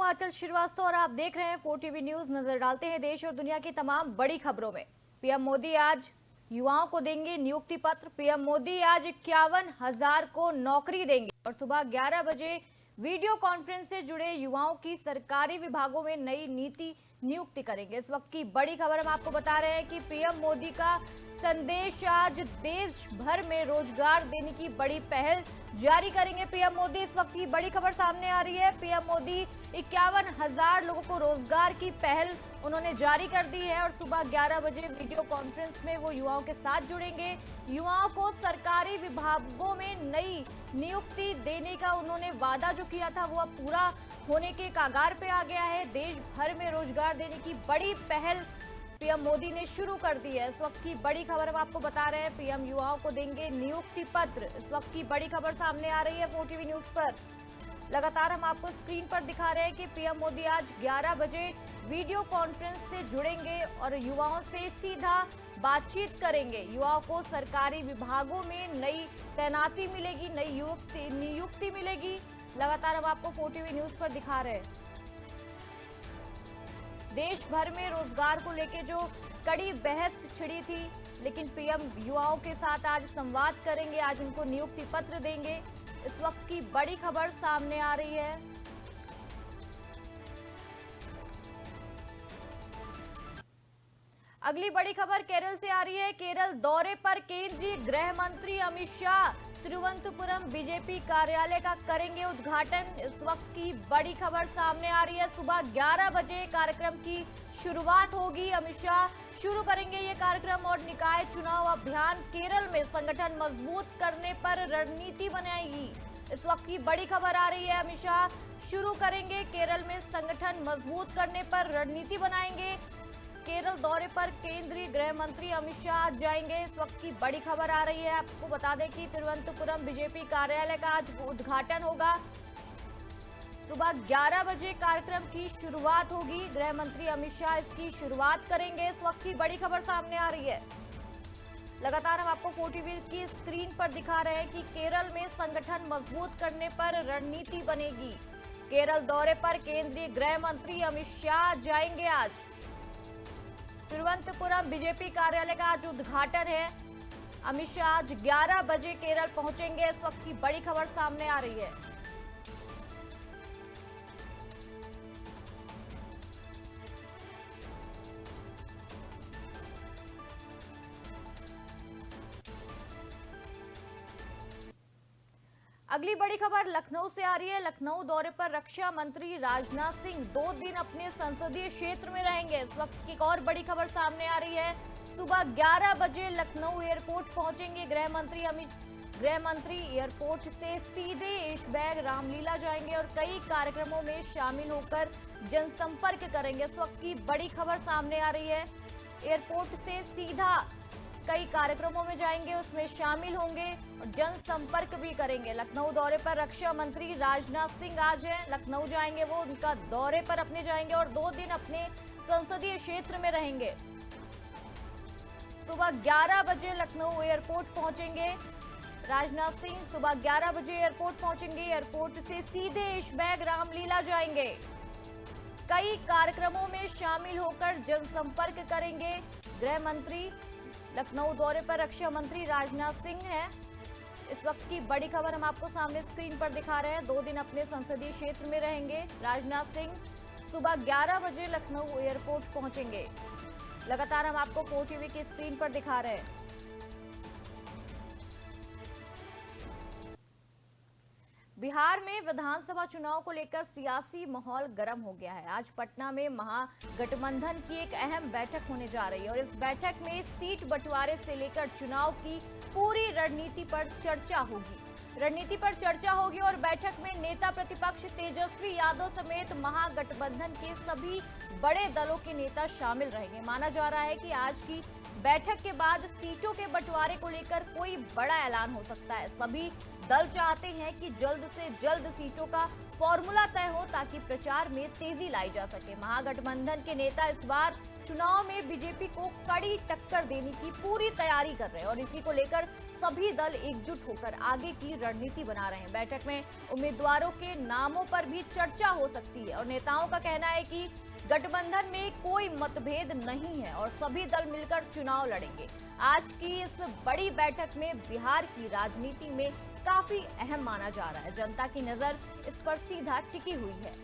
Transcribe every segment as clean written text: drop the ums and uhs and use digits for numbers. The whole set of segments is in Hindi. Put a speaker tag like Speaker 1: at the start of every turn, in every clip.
Speaker 1: आंचल श्रीवास्तव और आप देख रहे हैं 4TV न्यूज। नजर डालते हैं देश और दुनिया की तमाम बड़ी खबरों में। पीएम मोदी आज युवाओं को देंगे नियुक्ति पत्र। पीएम मोदी आज 51,000 को नौकरी देंगे और सुबह 11 बजे वीडियो कॉन्फ्रेंस से जुड़े युवाओं की सरकारी विभागों में नई नीति नियुक्ति करेंगे। इस वक्त की बड़ी खबर हम आपको बता रहे हैं कि पीएम मोदी का संदेश आज देश भर में रोजगार देने की बड़ी पहल जारी करेंगे पीएम मोदी। इस वक्त की बड़ी खबर सामने आ रही है। पीएम मोदी 51,000 लोगों को रोजगार की पहल उन्होंने जारी कर दी है और सुबह 11 बजे वीडियो कॉन्फ्रेंस में वो युवाओं के साथ जुड़ेंगे। युवाओं को सरकारी विभागों में नई नियुक्ति देने का उन्होंने वादा जो किया था वो अब पूरा होने के कगार पे आ गया है। देश भर में रोजगार देने की बड़ी पहल पीएम मोदी ने शुरू कर दी है। इस वक्त की बड़ी खबर हम आपको बता रहे हैं। पीएम युवाओं को देंगे नियुक्ति पत्र। इस वक्त की बड़ी खबर सामने आ रही है 4TV न्यूज पर। लगातार हम आपको स्क्रीन पर दिखा रहे हैं कि पीएम मोदी आज 11 बजे वीडियो कॉन्फ्रेंस से जुड़ेंगे और युवाओं से सीधा बातचीत करेंगे। युवाओं को सरकारी विभागों में नई तैनाती मिलेगी, नई नियुक्ति मिलेगी। लगातार हम आपको 4TV न्यूज पर दिखा रहे हैं। देश भर में रोजगार को लेकर जो कड़ी बहस छिड़ी थी, लेकिन पीएम युवाओं के साथ आज संवाद करेंगे, आज उनको नियुक्ति पत्र देंगे। इस वक्त की बड़ी खबर सामने आ रही है। अगली बड़ी खबर केरल से आ रही है। केरल दौरे पर केंद्रीय गृह मंत्री अमित शाह तिरुवनंतपुरम बीजेपी कार्यालय का करेंगे उद्घाटन। इस वक्त की बड़ी खबर सामने आ रही है। सुबह 11 बजे कार्यक्रम की शुरुआत होगी। अमित शाह शुरू करेंगे ये कार्यक्रम और निकाय चुनाव अभियान केरल में संगठन मजबूत करने पर रणनीति बनाएगी। इस वक्त की बड़ी खबर आ रही है। अमित शाह शुरू करेंगे, केरल में संगठन मजबूत करने पर रणनीति बनाएंगे। केरल दौरे पर केंद्रीय गृह मंत्री अमित शाह जाएंगे। इस वक्त की बड़ी खबर आ रही है। आपको बता दें कि तिरुवनंतपुरम बीजेपी कार्यालय का आज उद्घाटन होगा। सुबह 11 बजे कार्यक्रम की शुरुआत होगी। गृह मंत्री अमित शाह इसकी शुरुआत करेंगे। इस वक्त की बड़ी खबर सामने आ रही है। लगातार हम आपको 4TV की स्क्रीन पर दिखा रहे हैं कि केरल में संगठन मजबूत करने पर रणनीति बनेगी। केरल दौरे पर केंद्रीय गृह मंत्री अमित शाह जाएंगे। आज तिरुवनंतपुरम बीजेपी कार्यालय का आज उद्घाटन है। अमित शाह आज 11 बजे केरल पहुंचेंगे। इस वक्त की बड़ी खबर सामने आ रही है। अगली बड़ी खबर लखनऊ से आ रही है। लखनऊ दौरे पर रक्षा मंत्री राजनाथ सिंह 2 दिन अपने संसदीय क्षेत्र में रहेंगे। इस वक्त की एक और बड़ी खबर सामने आ रही है। सुबह 11 बजे लखनऊ एयरपोर्ट पहुंचेंगे गृह मंत्री एयरपोर्ट से सीधे ऐशबाग रामलीला जाएंगे और कई कार्यक्रमों में शामिल होकर जनसंपर्क करेंगे। इस वक्त की बड़ी खबर सामने आ रही है। एयरपोर्ट से सीधा कई कार्यक्रमों में जाएंगे, उसमें शामिल होंगे और जनसंपर्क भी करेंगे। लखनऊ दौरे पर रक्षा मंत्री राजनाथ सिंह आज हैं, लखनऊ जाएंगे। वो उनका दौरे पर अपने जाएंगे और 2 दिन अपने संसदीय क्षेत्र में रहेंगे। सुबह 11 बजे लखनऊ एयरपोर्ट पहुंचेंगे राजनाथ सिंह। सुबह 11 बजे एयरपोर्ट पहुंचेंगे। एयरपोर्ट से सीधे ऐशबाग रामलीला जाएंगे। कई कार्यक्रमों में शामिल होकर जनसंपर्क करेंगे गृह मंत्री। लखनऊ दौरे पर रक्षा मंत्री राजनाथ सिंह हैं। इस वक्त की बड़ी खबर हम आपको सामने स्क्रीन पर दिखा रहे हैं। 2 दिन अपने संसदीय क्षेत्र में रहेंगे राजनाथ सिंह। सुबह 11 बजे लखनऊ एयरपोर्ट पहुंचेंगे। लगातार हम आपको 4TV की स्क्रीन पर दिखा रहे हैं। बिहार में विधानसभा चुनाव को लेकर सियासी माहौल गर्म हो गया है। आज पटना में महागठबंधन की एक अहम बैठक होने जा रही है और इस बैठक में सीट बंटवारे से लेकर चुनाव की पूरी रणनीति पर चर्चा होगी और बैठक में नेता प्रतिपक्ष तेजस्वी यादव समेत महागठबंधन के सभी बड़े दलों के नेता शामिल रहेंगे। माना जा रहा है कि आज की बैठक के बाद सीटों के बंटवारे को लेकर कोई बड़ा ऐलान हो सकता है। सभी दल चाहते हैं कि जल्द से जल्द सीटों का फॉर्मूला तय हो ताकि प्रचार में तेजी लाई जा सके। महागठबंधन के नेता इस बार चुनाव में बीजेपी को कड़ी टक्कर देने की पूरी तैयारी कर रहे हैं और इसी को लेकर सभी दल एकजुट होकर आगे की रणनीति बना रहे हैं। बैठक में उम्मीदवारों के नामों पर भी चर्चा हो सकती है और नेताओं का कहना है कि गठबंधन में कोई मतभेद नहीं है और सभी दल मिलकर चुनाव लड़ेंगे। आज की इस बड़ी बैठक में बिहार की राजनीति में काफी अहम माना जा रहा है। जनता की नजर इस पर सीधा टिकी हुई है।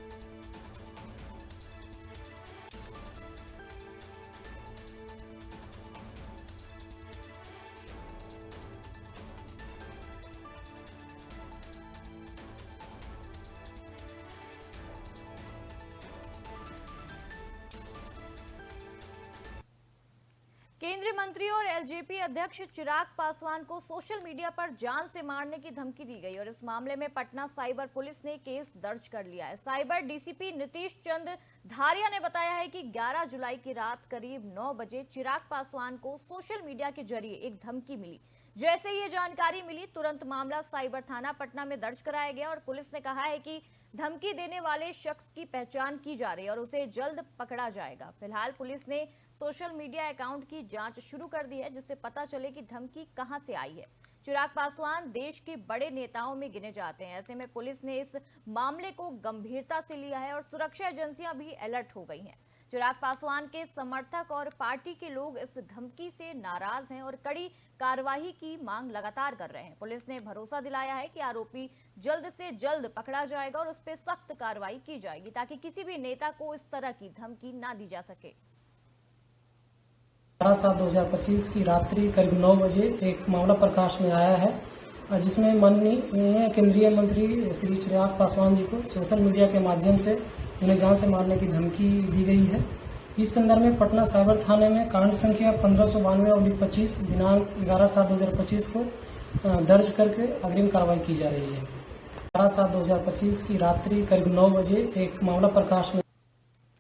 Speaker 1: केंद्रीय मंत्री और एलजेपी अध्यक्ष चिराग पासवान को सोशल मीडिया पर जान से मारने की धमकी दी गई और इस मामले में पटना साइबर पुलिस ने केस दर्ज कर लिया है। साइबर डीसीपी नीतीश चंद्र धारिया ने बताया है कि 11 जुलाई की रात करीब 9 बजे चिराग पासवान को सोशल मीडिया के जरिए एक धमकी मिली। जैसे ही ये जानकारी मिली तुरंत मामला साइबर थाना पटना में दर्ज कराया गया और पुलिस ने कहा है कि धमकी देने वाले शख्स की पहचान की जा रही है और उसे जल्द पकड़ा जाएगा। फिलहाल पुलिस ने सोशल मीडिया अकाउंट की जांच शुरू कर दी है जिससे पता चले कि धमकी कहां से आई है। चिराग पासवान देश के बड़े नेताओं में गिने जाते हैं। ऐसे में पुलिस ने इस मामले को गंभीरता से लिया है और सुरक्षा एजेंसियां भी अलर्ट हो गई हैं। चिराग पासवान के समर्थक और पार्टी के लोग इस धमकी से नाराज हैं और कड़ी कार्रवाई की मांग लगातार कर रहे हैं। पुलिस ने भरोसा दिलाया है कि आरोपी जल्द से जल्द पकड़ा जाएगा और उस पर सख्त कार्रवाई की जाएगी ताकि किसी भी नेता को इस तरह की धमकी ना दी जा सके।
Speaker 2: 12/7/2025 की रात्रि करीब 9 बजे एक मामला प्रकाश में आया है जिसमें माननीय केंद्रीय मंत्री श्री चिराग पासवान जी को सोशल मीडिया के माध्यम से उन्हें जान से मारने की धमकी दी गई है। इस संदर्भ में पटना साइबर थाने में कांड संख्या 1592/25 दिनांक 11/7/2025 को दर्ज करके अग्रिम कार्रवाई की जा रही है। 12/7/2025 की रात्रि करीब 9 बजे एक मामला प्रकाश में।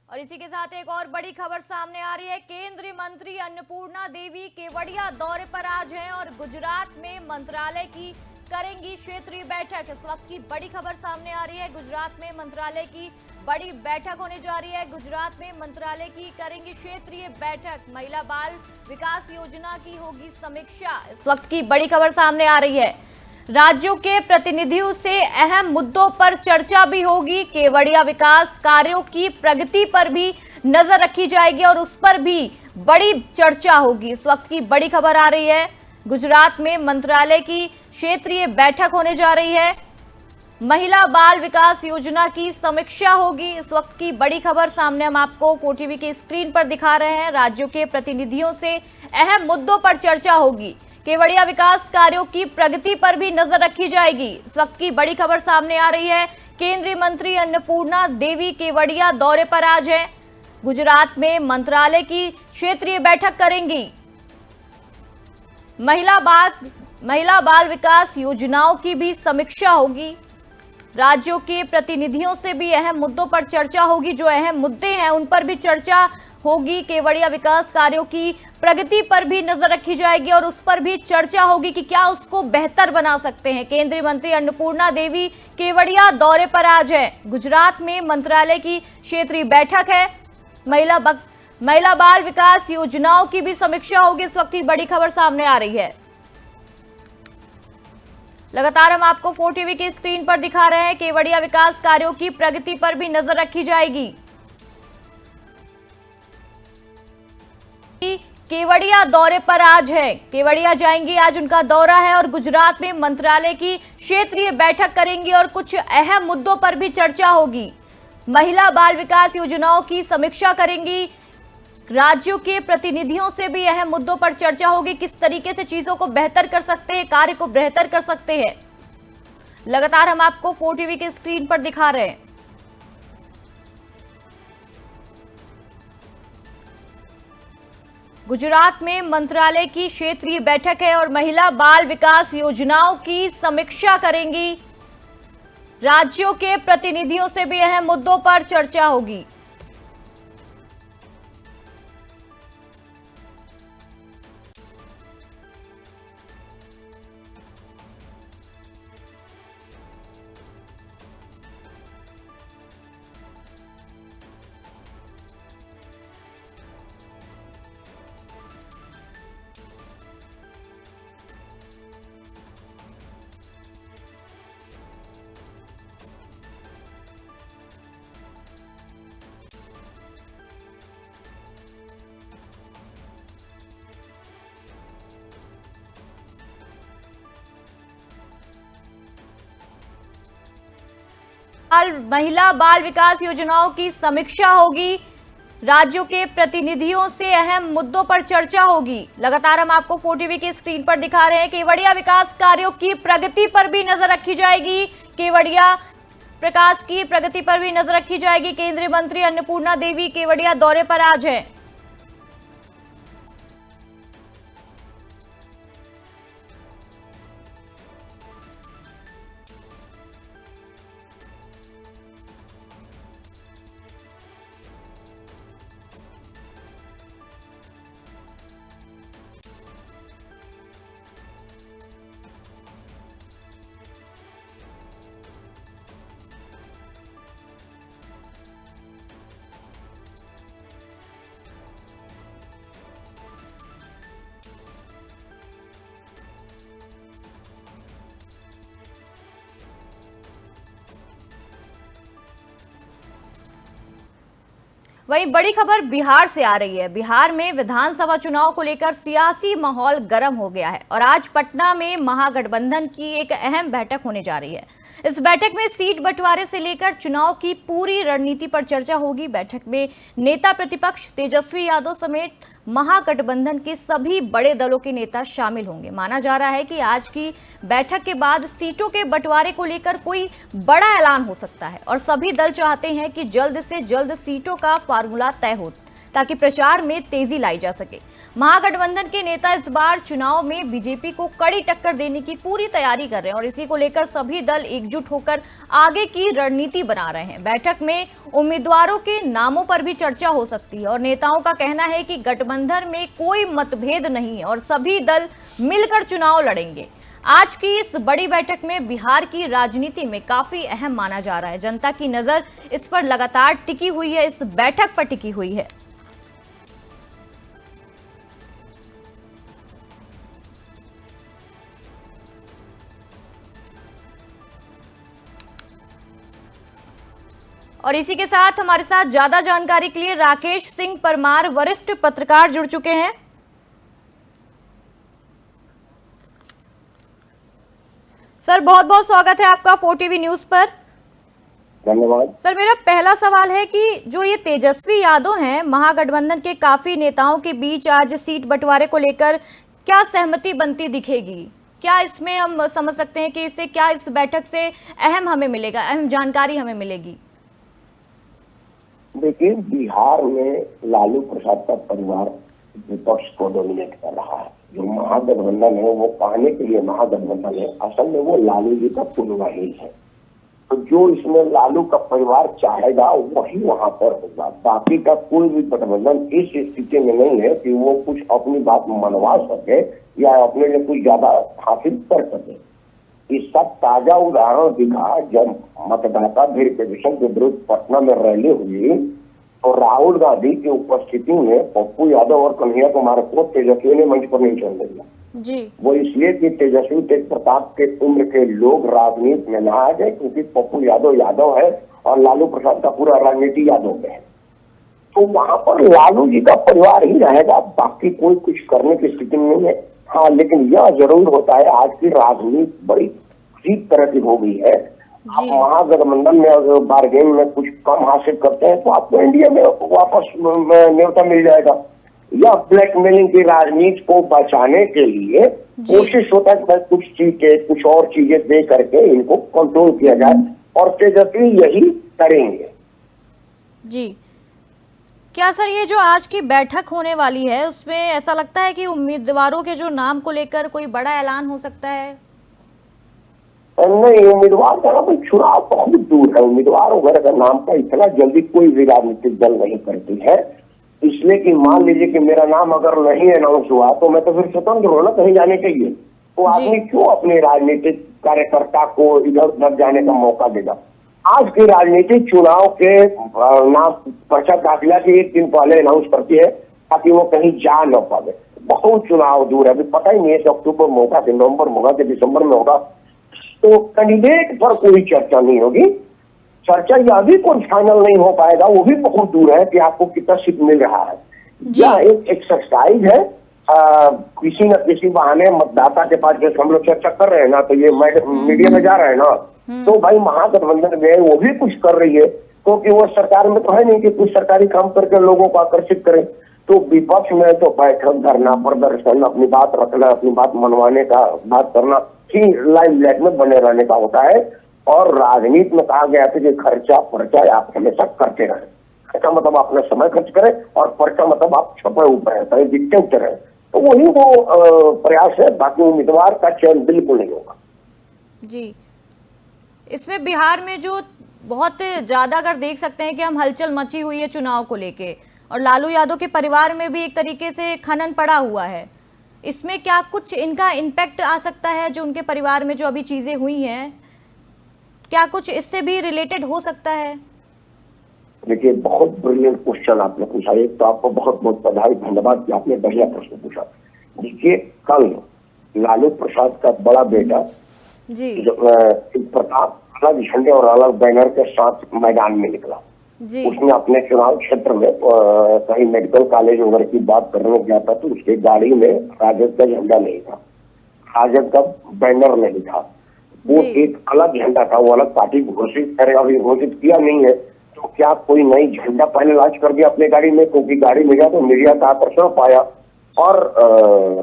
Speaker 1: और इसी के साथ एक और बड़ी खबर सामने आ रही है। केंद्रीय मंत्री अन्नपूर्णा देवी केवड़िया दौरे पर आज हैं और गुजरात में मंत्रालय की करेंगी क्षेत्रीय बैठक। इस वक्त की बड़ी खबर सामने आ रही है। गुजरात में मंत्रालय की बड़ी बैठक होने जा रही है। गुजरात में मंत्रालय की करेंगी क्षेत्रीय बैठक। महिला बाल विकास योजना की होगी समीक्षा। इस वक्त की बड़ी खबर सामने आ रही है। राज्यों के प्रतिनिधियों से अहम मुद्दों पर चर्चा भी होगी। केवड़िया विकास कार्यों की प्रगति पर भी नजर रखी जाएगी और उस पर भी बड़ी चर्चा होगी। इस वक्त की बड़ी खबर आ रही है। गुजरात में मंत्रालय की क्षेत्रीय बैठक होने जा रही है। महिला बाल विकास योजना की समीक्षा होगी। इस वक्त की बड़ी खबर सामने हम आपको 4TV की स्क्रीन पर दिखा रहे हैं। राज्यों के प्रतिनिधियों से अहम मुद्दों पर चर्चा होगी। केवड़िया विकास कार्यों की प्रगति पर भी नजर रखी जाएगी। इस वक्त की बड़ी खबर सामने आ रही है। केंद्रीय मंत्री अन्नपूर्णा देवी केवड़िया दौरे पर आज है। गुजरात में मंत्रालय की क्षेत्रीय बैठक करेंगी। महिला बाल विकास योजनाओं की भी समीक्षा होगी। राज्यों के प्रतिनिधियों से भी अहम मुद्दों पर चर्चा होगी। जो अहम मुद्दे हैं उन पर भी चर्चा होगी। केवड़िया विकास कार्यों की प्रगति पर भी नजर रखी जाएगी और उस पर भी चर्चा होगी कि क्या उसको बेहतर बना सकते हैं। केंद्रीय मंत्री अन्नपूर्णा देवी केवड़िया दौरे पर आज है। गुजरात में मंत्रालय की क्षेत्रीय बैठक है। महिला बाल विकास योजनाओं की भी समीक्षा होगी। इस वक्त की बड़ी खबर सामने आ रही है। लगातार हम आपको 4TV की स्क्रीन पर दिखा रहे हैं। केवड़िया विकास कार्यों की प्रगति पर भी नजर रखी जाएगी। केवड़िया दौरे पर आज है। केवड़िया जाएंगी, आज उनका दौरा है और गुजरात में मंत्रालय की क्षेत्रीय बैठक करेंगी और कुछ अहम मुद्दों पर भी चर्चा होगी। महिला बाल विकास योजनाओं की समीक्षा करेंगी। राज्यों के प्रतिनिधियों से भी अहम मुद्दों पर चर्चा होगी। किस तरीके से चीजों को बेहतर कर सकते हैं, कार्य को बेहतर कर सकते हैं। लगातार हम आपको 4TV की स्क्रीन पर दिखा रहे हैं। गुजरात में मंत्रालय की क्षेत्रीय बैठक है और महिला बाल विकास योजनाओं की समीक्षा करेंगी। राज्यों के प्रतिनिधियों से भी अहम मुद्दों पर चर्चा होगी। महिला बाल विकास योजनाओं की समीक्षा होगी, राज्यों के प्रतिनिधियों से अहम मुद्दों पर चर्चा होगी। लगातार हम आपको 4TV की स्क्रीन पर दिखा रहे हैं। केवड़िया विकास कार्यों की प्रगति पर भी नजर रखी जाएगी। केवड़िया प्रकाश की प्रगति पर भी नजर रखी जाएगी। केंद्रीय मंत्री अन्नपूर्णा देवी केवड़िया दौरे पर आज है। वहीं बड़ी खबर बिहार से आ रही है। बिहार में विधानसभा चुनाव को लेकर सियासी माहौल गर्म हो गया है और आज पटना में महागठबंधन की एक अहम बैठक होने जा रही है। इस बैठक में सीट बंटवारे से लेकर चुनाव की पूरी रणनीति पर चर्चा होगी। बैठक में नेता प्रतिपक्ष तेजस्वी यादव समेत महागठबंधन के सभी बड़े दलों के नेता शामिल होंगे। माना जा रहा है कि आज की बैठक के बाद सीटों के बंटवारे को लेकर कोई बड़ा ऐलान हो सकता है और सभी दल चाहते हैं कि जल्द से जल्द सीटों का फार्मूला तय हो ताकि प्रचार में तेजी लाई जा सके। महागठबंधन के नेता इस बार चुनाव में बीजेपी को कड़ी टक्कर देने की पूरी तैयारी कर रहे हैं और इसी को लेकर सभी दल एकजुट होकर आगे की रणनीति बना रहे हैं। बैठक में उम्मीदवारों के नामों पर भी चर्चा हो सकती है और नेताओं का कहना है कि गठबंधन में कोई मतभेद नहीं है और सभी दल मिलकर चुनाव लड़ेंगे। आज की इस बड़ी बैठक में बिहार की राजनीति में काफी अहम माना जा रहा है। जनता की नजर इस पर लगातार टिकी हुई है, इस बैठक पर टिकी हुई है। और इसी के साथ हमारे साथ ज्यादा जानकारी के लिए राकेश सिंह परमार वरिष्ठ पत्रकार जुड़ चुके हैं। सर बहुत बहुत स्वागत है आपका 4TV न्यूज पर।
Speaker 3: धन्यवाद।
Speaker 1: सर मेरा पहला सवाल है कि जो ये तेजस्वी यादव हैं, महागठबंधन के काफी नेताओं के बीच आज सीट बंटवारे को लेकर क्या सहमति बनती दिखेगी? क्या इसमें हम समझ सकते हैं कि इससे क्या इस बैठक से अहम हमें मिलेगा, अहम जानकारी हमें मिलेगी?
Speaker 3: देखिए, बिहार में लालू प्रसाद का परिवार विपक्ष को डोमिनेट कर रहा है। जो महागठबंधन है वो कहने के लिए महागठबंधन है, असल में वो लालू जी का पुनर्वाही है। तो जो इसमें लालू का परिवार चाहेगा वही वहां पर होगा। बाकी का कोई भी गठबंधन इस स्थिति में नहीं है कि वो कुछ अपनी बात मनवा सके या अपने लिए कुछ ज्यादा हासिल कर सके। इसका ताजा उदाहरण दिखा जब मतदाता वेरिफिकेशन के विरुद्ध पटना में रैली हुई तो राहुल गांधी की उपस्थिति में पप्पू यादव और कन्हैया कुमार को तेजस्वी ने मंच पर नहीं चलने दिया
Speaker 1: जी।
Speaker 3: वो इसलिए कि तेजस्वी तेज प्रताप के उम्र के लोग राजनीति में न आ जाए, क्योंकि पप्पू यादव है और लालू प्रसाद का पूरा राजनीति यादव में है। तो वहां पर लालू जी का परिवार ही रहेगा, बाकी कोई कुछ करने की स्थिति में नहीं है। हाँ, लेकिन यह जरूर होता है आज की राजनीति बड़ी ठीक तरह की हो गई है। आप महागठबंधन में अगर बारगेन में कुछ कम हासिल करते हैं तो आपको इंडिया में वापस न्योता मिल जाएगा। या ब्लैकमेलिंग की राजनीति को बचाने के लिए कोशिश होता है कि कुछ चीजें कुछ और चीजें दे करके इनको कंट्रोल किया जाए और तेजस्वी यही करेंगे।
Speaker 1: जी, क्या सर ये जो आज की बैठक होने वाली है उसमें ऐसा लगता है कि उम्मीदवारों के जो नाम को लेकर कोई बड़ा ऐलान हो सकता है?
Speaker 3: नहीं, उम्मीदवार का ना चुनाव बहुत दूर है। उम्मीदवार वगैरह का नाम का इतना जल्दी कोई भी राजनीतिक दल नहीं करती है, इसलिए कि मान लीजिए कि मेरा नाम अगर नहीं अनाउंस हुआ तो मैं तो फिर स्वतंत्र हूँ ना, कहीं जाने के लिए। तो आदमी क्यों अपने राजनीतिक कार्यकर्ता को इधर उधर जाने का मौका देगा? आज की राजनीति चुनाव के नाम पर्चा दाखिला के एक दिन पहले अनाउंस करती है ताकि वो कहीं जा न पाए। बहुत चुनाव दूर है, अभी पता ही नहीं है कि अक्टूबर में होगा कि नवंबर में होगा कि दिसंबर में होगा। तो कैंडिडेट पर कोई चर्चा नहीं होगी। चर्चा यह भी कोई फाइनल नहीं हो पाएगा, वो भी बहुत दूर है कि आपको कितना सीट मिल रहा है। यह एक एक्सरसाइज है, किसी न किसी बहाने मतदाता के पास जैसे हम लोग चर्चा कर रहे हैं ना, तो ये मीडिया में जा रहा है ना, तो भाई महागठबंधन में वो भी कुछ कर रही है, क्योंकि वो सरकार में तो है नहीं कि कुछ सरकारी काम करके लोगों को आकर्षित करे। तो विपक्ष में तो बैठक, धरना, प्रदर्शन, अपनी बात रखना, अपनी बात मनवाने का, बात करना ही लाइमलाइट में बने रहने का होता है। और राजनीति में कहा गया था कि खर्चा पर्चा आप हमेशा करते रहे। खर्चा मतलब अपना समय खर्च करें और पर्चा मतलब आप छपे ऊपर है, दिखते उठते रहे। तो वही वो प्रयास है, बाकी उम्मीदवार का चयन बिल्कुल नहीं होगा।
Speaker 1: जी, इसमें बिहार में जो बहुत ज्यादा अगर देख सकते हैं कि हम हलचल मची हुई है चुनाव को लेके, और लालू यादव के परिवार में भी एक तरीके से खनन पड़ा हुआ है, इसमें क्या कुछ इनका इम्पैक्ट आ सकता है? जो उनके परिवार में जो अभी चीजें हुई हैं, क्या कुछ इससे भी रिलेटेड हो सकता है?
Speaker 3: देखिए, बहुत ब्रिलियंट क्वेश्चन आपने पूछा। एक तो आपको बहुत बहुत बधाई, धन्यवाद कि आपने बढ़िया प्रश्न पूछा। देखिए, कल लालू प्रसाद का बड़ा बेटा
Speaker 1: जी
Speaker 3: प्रताप अलग झंडे और अलग बैनर के साथ मैदान में निकला।
Speaker 1: जी,
Speaker 3: उसने अपने चुनाव क्षेत्र में कहीं मेडिकल कॉलेज वगैरह की बात करने गया था, तो उसकी गाड़ी में राजद का झंडा नहीं था, राजद का बैनर नहीं था, वो एक अलग झंडा था। वो अलग पार्टी घोषित करे, अभी घोषित किया नहीं है, तो क्या कोई नई झंडा पहले लॉन्च कर दिया अपने गाड़ी में, क्योंकि गाड़ी में गया तो मीडिया का आकर्षण पाया और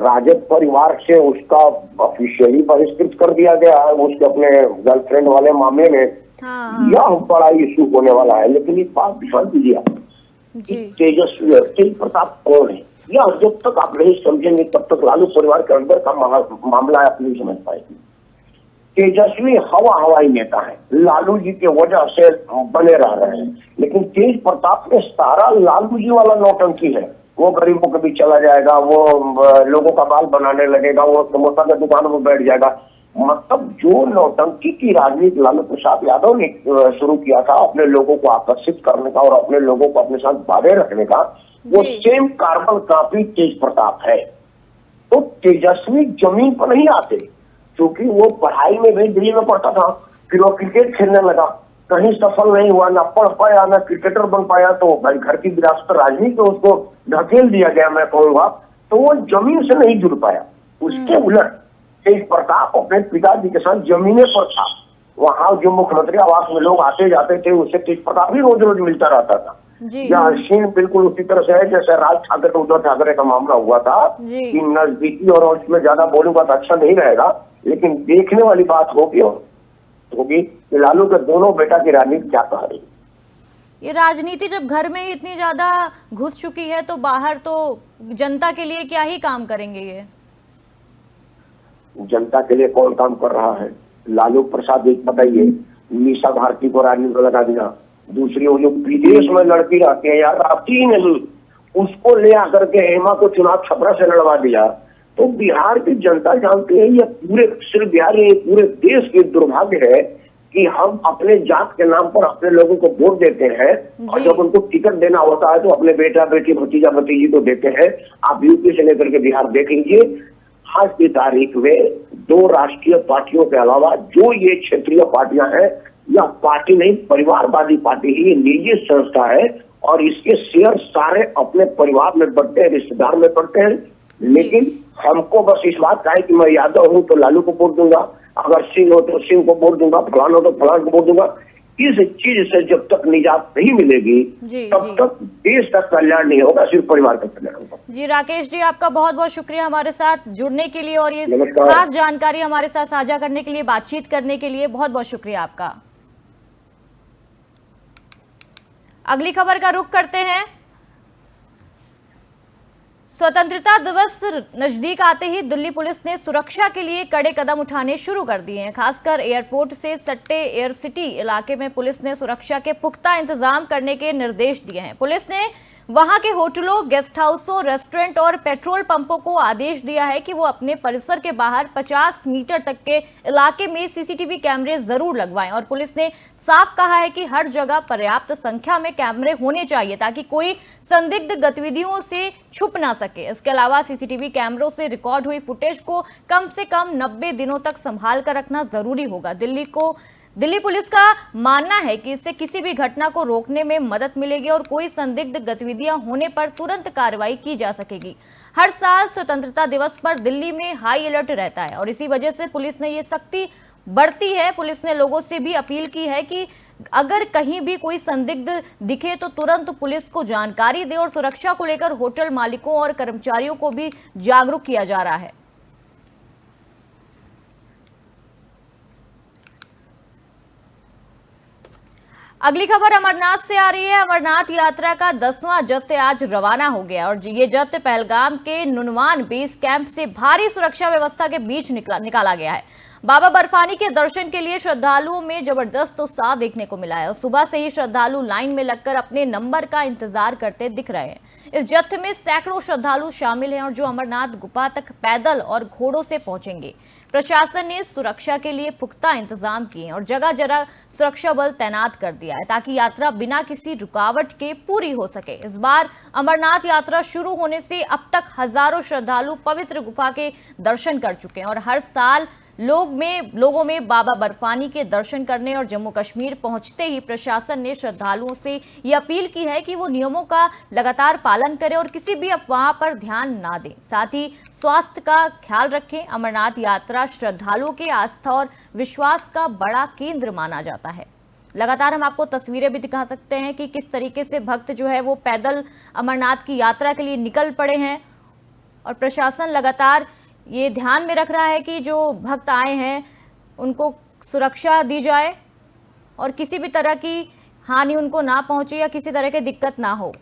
Speaker 3: राजद परिवार से उसका ऑफिशियली बहिष्कृत कर दिया गया है, उसके अपने गर्लफ्रेंड वाले मामले में। यह बड़ा इशू होने वाला है। लेकिन एक बात ध्यान दीजिए आप, तेजस्वी और तेज प्रताप कौन है, यह जब तक आप नहीं समझेंगे तब तक लालू परिवार के अंदर का मामला आप नहीं समझ पाएंगे। तेजस्वी हवाई नेता है, लालू जी की वजह से बने रह रहे हैं, लेकिन तेज प्रताप के सारा लालू जी वाला नौटंकी है। वो गरीबों के बीच चला जाएगा, वो लोगों का बाल बनाने लगेगा, वो समोसा की दुकान में बैठ जाएगा। मतलब जो नौटंकी की राजनीति लालू प्रसाद यादव ने शुरू किया था अपने लोगों को आकर्षित करने का और अपने लोगों को अपने साथ बांधे रखने का, वो सेम कार्बन कॉपी तेज प्रताप है। तो तेजस्वी जमीन पर नहीं आते, क्योंकि वो पढ़ाई में भी दिल्ली में पढ़ता था, फिर वो क्रिकेट खेलने लगा, कहीं सफल नहीं हुआ, ना पढ़ पाया ना क्रिकेटर बन पाया, तो भाई घर की विरासत राजनीति उसको ढकेल दिया गया मैं कहूँगा, तो वो जमीन से नहीं जुड़ पाया। उसके उलट तेज प्रताप अपने पिताजी के साथ जमीने पर था। वहां जो मुख्यमंत्री आवास में लोग आते जाते थे, उससे तेज प्रताप भी रोज रोज मिलता रहता था। यह सीन बिल्कुल उसी तरह से है जैसे राज ठाकरे उद्धव ठाकरे का मामला हुआ था कि नजदीकी, और उसमें ज्यादा बोलूंगा तो अच्छा नहीं रहेगा, लेकिन देखने वाली बात होगी कि लालू के दोनों बेटा की राजनीति क्या कह रही है।
Speaker 1: ये राजनीति जब घर में ही इतनी ज्यादा घुस चुकी है, तो बाहर तो जनता के लिए क्या ही काम करेंगे ये?
Speaker 3: जनता के लिए कौन काम कर रहा है? लालू प्रसाद एक बताइए, मीसा भारती को राजनीति में लगा दिया। दूसरी वो जो विदेश में लड़की रहती है यार, आती ही नहीं, उसको ले आकर के हेमा को चुनाव छपरा से लड़वा दिया। तो बिहार की जनता जानती है, ये पूरे सिर्फ बिहार, ये पूरे देश की दुर्भाग्य है कि हम अपने जात के नाम पर अपने लोगों को वोट देते हैं, और जब उनको टिकट देना होता है तो अपने बेटा बेटी भतीजा भतीजी को देते हैं। आप यूपी से लेकर के बिहार देख लीजिए, आज की तारीख में 2 राष्ट्रीय पार्टियों के अलावा जो ये क्षेत्रीय पार्टियां हैं, यह पार्टी नहीं, परिवारवादी पार्टी ही, निजी संस्था है, और इसके शेयर सारे अपने परिवार में बढ़ते हैं, रिश्तेदार में बढ़ते हैं। लेकिन हमको बस इस बात का है कि मैं यादव हूं तो लालू को वोट दूंगा, अगर सिंह हो तो सिंह को वोट दूंगा, फलान हो तो फलान को वोट दूंगा। इस चीज से जब तक निजात नहीं मिलेगी तब तक देश का कल्याण नहीं होगा, सिर्फ परिवार का कल्याण होगा।
Speaker 1: जी राकेश जी, आपका बहुत बहुत शुक्रिया हमारे साथ जुड़ने के लिए और ये खास जानकारी हमारे साथ साझा करने के लिए, बातचीत करने के लिए बहुत बहुत शुक्रिया आपका। अगली खबर का रुख करते हैं। स्वतंत्रता दिवस नजदीक आते ही दिल्ली पुलिस ने सुरक्षा के लिए कड़े कदम उठाने शुरू कर दिए हैं। खासकर एयरपोर्ट से सट्टे एयर सिटी इलाके में पुलिस ने सुरक्षा के पुख्ता इंतजाम करने के निर्देश दिए हैं। पुलिस ने वहां के होटलों, गेस्ट हाउसों, रेस्टोरेंट और पेट्रोल पंपों को आदेश दिया है कि वो अपने परिसर के बाहर 50 मीटर तक के इलाके में सीसीटीवी कैमरे जरूर लगवाएं। और पुलिस ने साफ कहा है कि हर जगह पर्याप्त संख्या में कैमरे होने चाहिए ताकि कोई संदिग्ध गतिविधियों से छुप ना सके। इसके अलावा सीसीटीवी कैमरों से रिकॉर्ड हुई फुटेज को कम से कम 90 दिनों तक संभाल कर रखना जरूरी होगा। दिल्ली पुलिस का मानना है कि इससे किसी भी घटना को रोकने में मदद मिलेगी और कोई संदिग्ध गतिविधियां होने पर तुरंत कार्रवाई की जा सकेगी। हर साल स्वतंत्रता दिवस पर दिल्ली में हाई अलर्ट रहता है और इसी वजह से पुलिस ने ये सख्ती बढ़ती है। पुलिस ने लोगों से भी अपील की है कि अगर कहीं भी कोई संदिग्ध दिखे तो तुरंत पुलिस को जानकारी दे और सुरक्षा को लेकर होटल मालिकों और कर्मचारियों को भी जागरूक किया जा रहा है। अगली खबर अमरनाथ से आ रही है। अमरनाथ यात्रा का 10वां जत्थ आज रवाना हो गया और ये जत्थ पहलगाम के नुनवान बेस कैंप से भारी सुरक्षा व्यवस्था के बीच निकाला गया है। बाबा बर्फानी के दर्शन के लिए श्रद्धालुओं में जबरदस्त उत्साह देखने को मिला है और सुबह से ही श्रद्धालु लाइन में लगकर अपने नंबर का इंतजार करते दिख रहे हैं। इस जत्थ में सैकड़ों श्रद्धालु शामिल हैं और जो अमरनाथ गुफा तक पैदल और घोड़ों से पहुंचेंगे। प्रशासन ने सुरक्षा के लिए पुख्ता इंतजाम किए और जगह जगह सुरक्षा बल तैनात कर दिया है ताकि यात्रा बिना किसी रुकावट के पूरी हो सके। इस बार अमरनाथ यात्रा शुरू होने से अब तक हजारों श्रद्धालु पवित्र गुफा के दर्शन कर चुके हैं और हर साल लोगों में बाबा बर्फानी के दर्शन करने और जम्मू कश्मीर पहुंचते ही प्रशासन ने श्रद्धालुओं से ये अपील की है कि वो नियमों का लगातार पालन करें और किसी भी अफवाह पर ध्यान ना दें। साथ ही स्वास्थ्य का ख्याल रखें। अमरनाथ यात्रा श्रद्धालुओं के आस्था और विश्वास का बड़ा केंद्र माना जाता है। लगातार हम आपको तस्वीरें भी दिखा सकते हैं कि किस तरीके से भक्त जो है वो पैदल अमरनाथ की यात्रा के लिए निकल पड़े हैं और प्रशासन लगातार ये ध्यान में रख रहा है कि जो भक्त आए हैं उनको सुरक्षा दी जाए और किसी भी तरह की हानि उनको ना पहुंचे या किसी तरह की दिक्कत ना हो।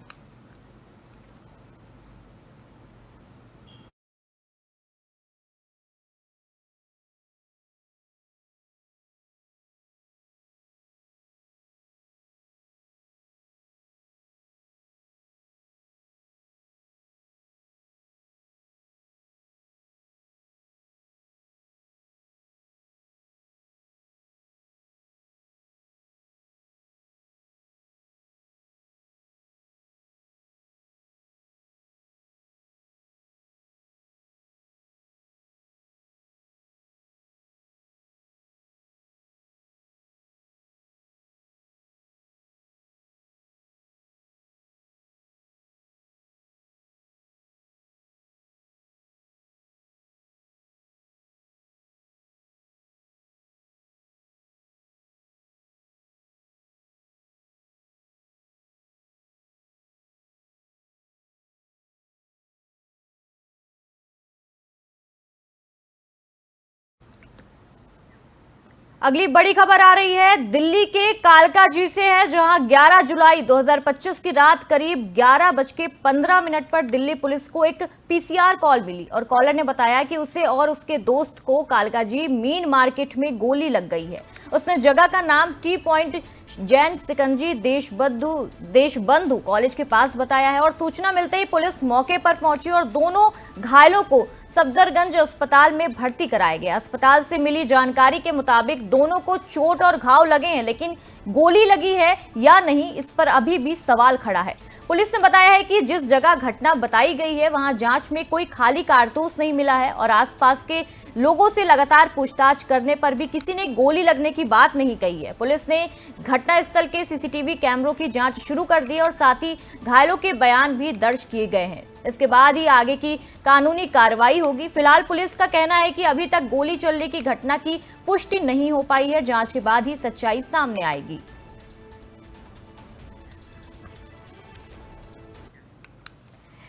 Speaker 1: अगली बड़ी खबर आ रही है दिल्ली के कालकाजी से है, जहां 11 जुलाई 2025 की रात करीब 11:15 पर दिल्ली पुलिस को एक पीसीआर कॉल मिली और कॉलर ने बताया कि उसे और उसके दोस्त को कालकाजी मीन मार्केट में गोली लग गई है। उसने जगह का नाम T point Jain shikanji Deshbandhu college के पास बताया है और सूचना मिलते ही पुलिस मौके पर पहुंची और दोनों घायलों को सफदरगंज अस्पताल में भर्ती कराया गया। अस्पताल से मिली जानकारी के मुताबिक दोनों को चोट और घाव लगे हैं, लेकिन गोली लगी है या नहीं इस पर अभी भी सवाल खड़ा है। पुलिस ने बताया है कि जिस जगह घटना बताई गई है वहां जांच में कोई खाली कारतूस नहीं मिला है और आसपास के लोगों से लगातार पूछताछ करने पर भी किसी ने गोली लगने की बात नहीं कही है। पुलिस ने घटनास्थल के सीसीटीवी कैमरों की जांच शुरू कर दी और साथ ही घायलों के बयान भी दर्ज किए गए हैं। इसके बाद ही आगे की कानूनी कार्रवाई होगी। फिलहाल पुलिस का कहना है कि अभी तक गोली चलने की घटना की पुष्टि नहीं हो पाई है, जांच के बाद ही सच्चाई सामने आएगी।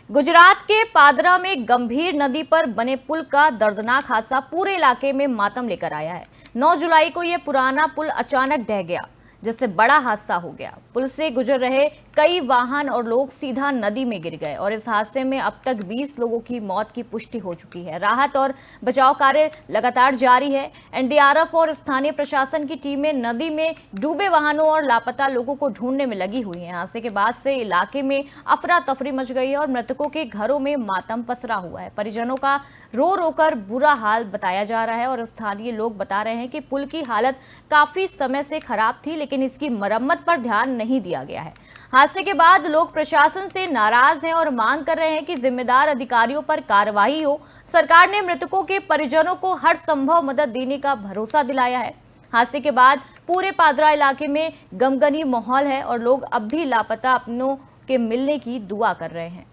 Speaker 1: गुजरात के पादरा में गंभीर नदी पर बने पुल का दर्दनाक हादसा पूरे इलाके में मातम लेकर आया है। 9 जुलाई को यह पुराना पुल अचानक ढह गया, जिससे बड़ा हादसा हो गया। पुल से गुजर रहे कई वाहन और लोग सीधा नदी में गिर गए और इस हादसे में अब तक 20 लोगों की मौत की पुष्टि हो चुकी है। राहत और बचाव कार्य लगातार जारी है। एनडीआरएफ और स्थानीय प्रशासन की टीमें नदी में डूबे वाहनों और लापता लोगों को ढूंढने में लगी हुई हैं। हादसे के बाद से इलाके में अफरा तफरी मच गई है और मृतकों के घरों में मातम पसरा हुआ है। परिजनों का रो रो कर बुरा हाल बताया जा रहा है और स्थानीय लोग बता रहे हैं कि पुल की हालत काफी समय से खराब थी, लेकिन इसकी मरम्मत पर ध्यान नहीं दिया गया है। हादसे के बाद लोग प्रशासन से नाराज हैं और मांग कर रहे हैं कि जिम्मेदार अधिकारियों पर कार्रवाई हो। सरकार ने मृतकों के परिजनों को हर संभव मदद देने का भरोसा दिलाया है। हादसे के बाद पूरे पादरा इलाके में गमगनी माहौल है और लोग अब भी लापता अपनों के मिलने की दुआ कर रहे हैं।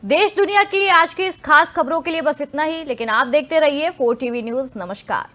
Speaker 1: देश दुनिया की आज की इस खास खबरों के लिए बस इतना ही, लेकिन आप देखते रहिए 4 टीवी न्यूज। नमस्कार।